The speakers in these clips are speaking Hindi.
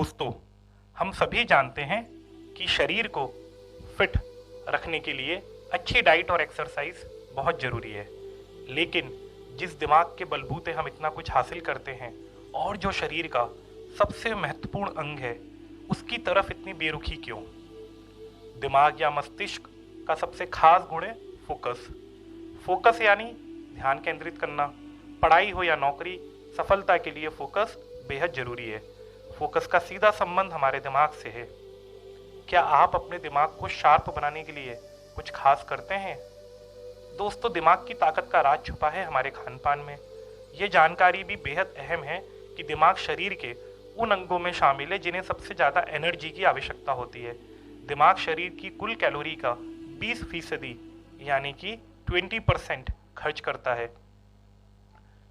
दोस्तों, हम सभी जानते हैं कि शरीर को फिट रखने के लिए अच्छी डाइट और एक्सरसाइज बहुत ज़रूरी है। लेकिन जिस दिमाग के बलबूते हम इतना कुछ हासिल करते हैं और जो शरीर का सबसे महत्वपूर्ण अंग है, उसकी तरफ इतनी बेरुखी क्यों? दिमाग या मस्तिष्क का सबसे खास गुण है फोकस। फोकस यानी ध्यान केंद्रित करना। पढ़ाई हो या नौकरी, सफलता के लिए फोकस बेहद ज़रूरी है। फोकस का सीधा संबंध हमारे दिमाग से है। क्या आप अपने दिमाग को शार्प बनाने के लिए कुछ खास करते हैं? दोस्तों, दिमाग की ताकत का राज छुपा है हमारे खान पान में। ये जानकारी भी बेहद अहम है कि दिमाग शरीर के उन अंगों में शामिल है जिन्हें सबसे ज़्यादा एनर्जी की आवश्यकता होती है। दिमाग शरीर की कुल कैलोरी का 20% यानी कि 20% खर्च करता है।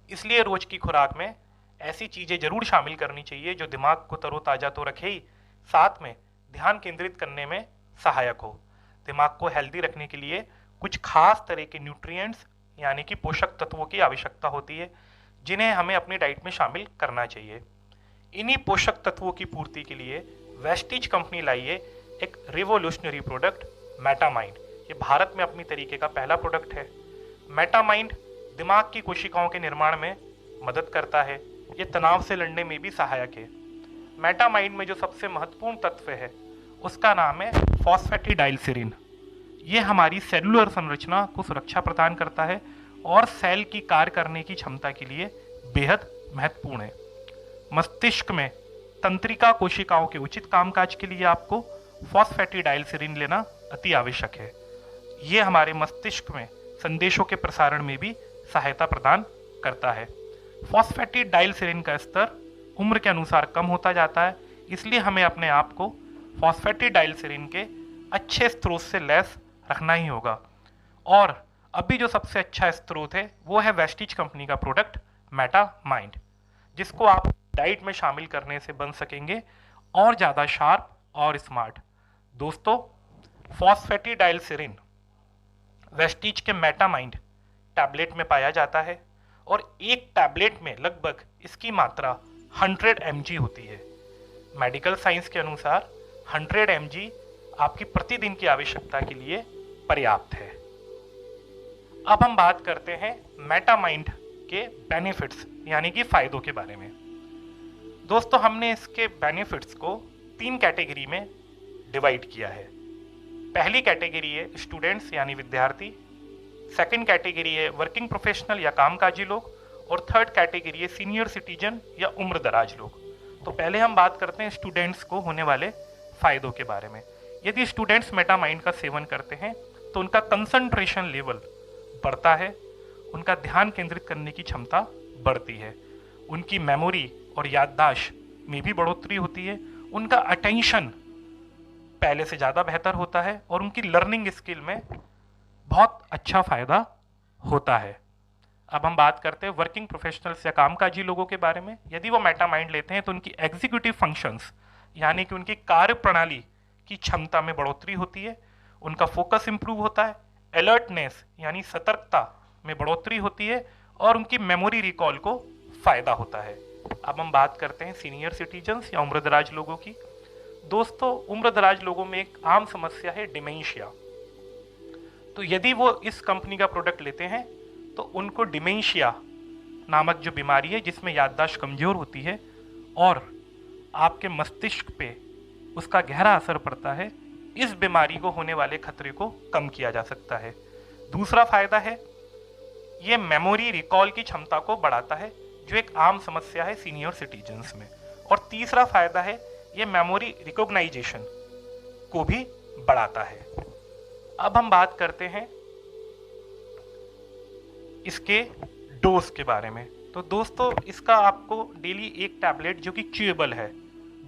इसलिए रोज की खुराक में ऐसी चीज़ें जरूर शामिल करनी चाहिए जो दिमाग को तरोताज़ा तो रखे ही, साथ में ध्यान केंद्रित करने में सहायक हो। दिमाग को हेल्दी रखने के लिए कुछ खास तरह के न्यूट्रिएंट्स यानी कि पोषक तत्वों की आवश्यकता होती है, जिन्हें हमें अपनी डाइट में शामिल करना चाहिए। इन्हीं पोषक तत्वों की पूर्ति के लिए वेस्टीज कंपनी लाई है एक रिवोल्यूशनरी प्रोडक्ट मेटामाइंड। ये भारत में अपनी तरीके का पहला प्रोडक्ट है। मेटामाइंड दिमाग की कोशिकाओं के निर्माण में मदद करता है। ये तनाव से लड़ने में भी सहायक है। मेटामाइंड में जो सबसे महत्वपूर्ण तत्व है उसका नाम है फॉस्फेटिडाइलसिरिन। ये हमारी सेलुलर संरचना को सुरक्षा प्रदान करता है और सेल की कार्य करने की क्षमता के लिए बेहद महत्वपूर्ण है। मस्तिष्क में तंत्रिका कोशिकाओं के उचित कामकाज के लिए आपको फॉस्फेटिडाइलसिरिन लेना अति आवश्यक है। ये हमारे मस्तिष्क में संदेशों के प्रसारण में भी सहायता प्रदान करता है। फॉस्फेटिडाइलसिरिन का स्तर उम्र के अनुसार कम होता जाता है, इसलिए हमें अपने आप को फॉस्फेटिडाइलसिरिन के अच्छे स्रोत से लैस रखना ही होगा। और अभी जो सबसे अच्छा स्रोत है वो है वेस्टीज कंपनी का प्रोडक्ट मेटामाइंड, जिसको आप डाइट में शामिल करने से बन सकेंगे और ज़्यादा शार्प और स्मार्ट। दोस्तों, फॉस्फेटिडाइलसिरिन वेस्टीज के मेटामाइंड टैबलेट में पाया जाता है और एक टैबलेट में लगभग इसकी मात्रा 100 mg होती है। मेडिकल साइंस के अनुसार 100 mg आपकी प्रतिदिन की आवश्यकता के लिए पर्याप्त है। अब हम बात करते हैं मेटामाइंड के बेनिफिट्स यानी कि फायदों के बारे में। दोस्तों, हमने इसके बेनिफिट्स को 3 कैटेगरी में डिवाइड किया है। पहली कैटेगरी है स्टूडेंट्स यानी विद्यार्थी, सेकंड कैटेगरी है वर्किंग प्रोफेशनल या कामकाजी लोग, और थर्ड कैटेगरी है सीनियर सिटीजन या उम्र दराज लोग। तो पहले हम बात करते हैं स्टूडेंट्स को होने वाले फायदों के बारे में। यदि स्टूडेंट्स मेटामाइंड का सेवन करते हैं तो उनका कंसंट्रेशन लेवल बढ़ता है, उनका ध्यान केंद्रित करने की क्षमता बढ़ती है, उनकी मेमोरी और याददाश्त में भी बढ़ोतरी होती है, उनका अटेंशन पहले से ज़्यादा बेहतर होता है और उनकी लर्निंग स्किल में बहुत अच्छा फायदा होता है। अब हम बात करते हैं वर्किंग प्रोफेशनल्स या कामकाजी लोगों के बारे में। यदि वो मेटामाइंड लेते हैं तो उनकी एग्जीक्यूटिव फंक्शंस यानी कि उनकी कार्य प्रणाली की क्षमता में बढ़ोतरी होती है, उनका फोकस इंप्रूव होता है, अलर्टनेस यानी सतर्कता में बढ़ोतरी होती है और उनकी मेमोरी रिकॉल को फायदा होता है। अब हम बात करते हैं सीनियर सिटीजन्स या उम्रदराज लोगों की। दोस्तों, उम्रदराज लोगों में एक आम समस्या है डिमेंशिया। तो यदि वो इस कंपनी का प्रोडक्ट लेते हैं तो उनको डिमेंशिया नामक जो बीमारी है जिसमें याददाश्त कमज़ोर होती है और आपके मस्तिष्क पे उसका गहरा असर पड़ता है, इस बीमारी को होने वाले खतरे को कम किया जा सकता है। दूसरा फायदा है ये मेमोरी रिकॉल की क्षमता को बढ़ाता है, जो एक आम समस्या है सीनियर सिटीजन्स में। और तीसरा फायदा है ये मेमोरी रिकॉग्नाइजेशन को भी बढ़ाता है। अब हम बात करते हैं इसके डोज के बारे में। तो दोस्तों, इसका आपको डेली एक टैबलेट जो कि च्यूएबल है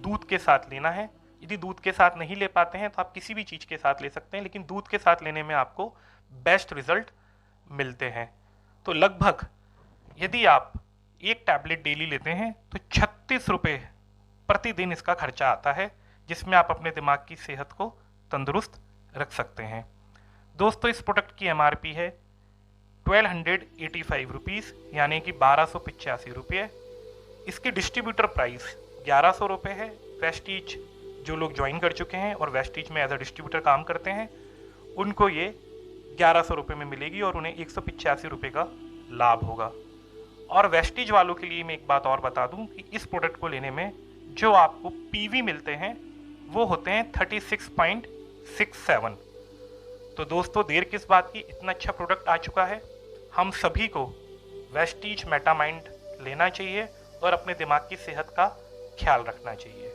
दूध के साथ लेना है। यदि दूध के साथ नहीं ले पाते हैं तो आप किसी भी चीज़ के साथ ले सकते हैं, लेकिन दूध के साथ लेने में आपको बेस्ट रिजल्ट मिलते हैं। तो लगभग यदि आप एक टैबलेट डेली लेते हैं तो 36 रुपये प्रतिदिन इसका खर्चा आता है, जिसमें आप अपने दिमाग की सेहत को तंदुरुस्त रख सकते हैं। दोस्तों, इस प्रोडक्ट की MRP है 1285 रुपीज़ यानी कि 1285 रुपये। इसकी डिस्ट्रीब्यूटर प्राइस 1100 रुपये है, वेस्टीज जो लोग ज्वाइन कर चुके हैं और वेस्टीज में एज अ डिस्ट्रीब्यूटर काम करते हैं उनको ये 1100 रुपये में मिलेगी और उन्हें 185 रुपये का लाभ होगा। और वेस्टीज वालों के लिए मैं एक बात और बता दूं कि इस प्रोडक्ट को लेने में जो आपको पीवी मिलते हैं वो होते हैं 36.67। तो दोस्तों देर किस बात की, इतना अच्छा प्रोडक्ट आ चुका है, हम सभी को वेस्टीज मेटामाइंड लेना चाहिए और अपने दिमाग की सेहत का ख्याल रखना चाहिए।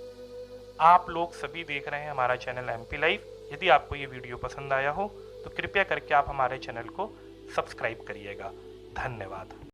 आप लोग सभी देख रहे हैं हमारा चैनल एमपी लाइव। यदि आपको ये वीडियो पसंद आया हो तो कृपया करके आप हमारे चैनल को सब्सक्राइब करिएगा। धन्यवाद।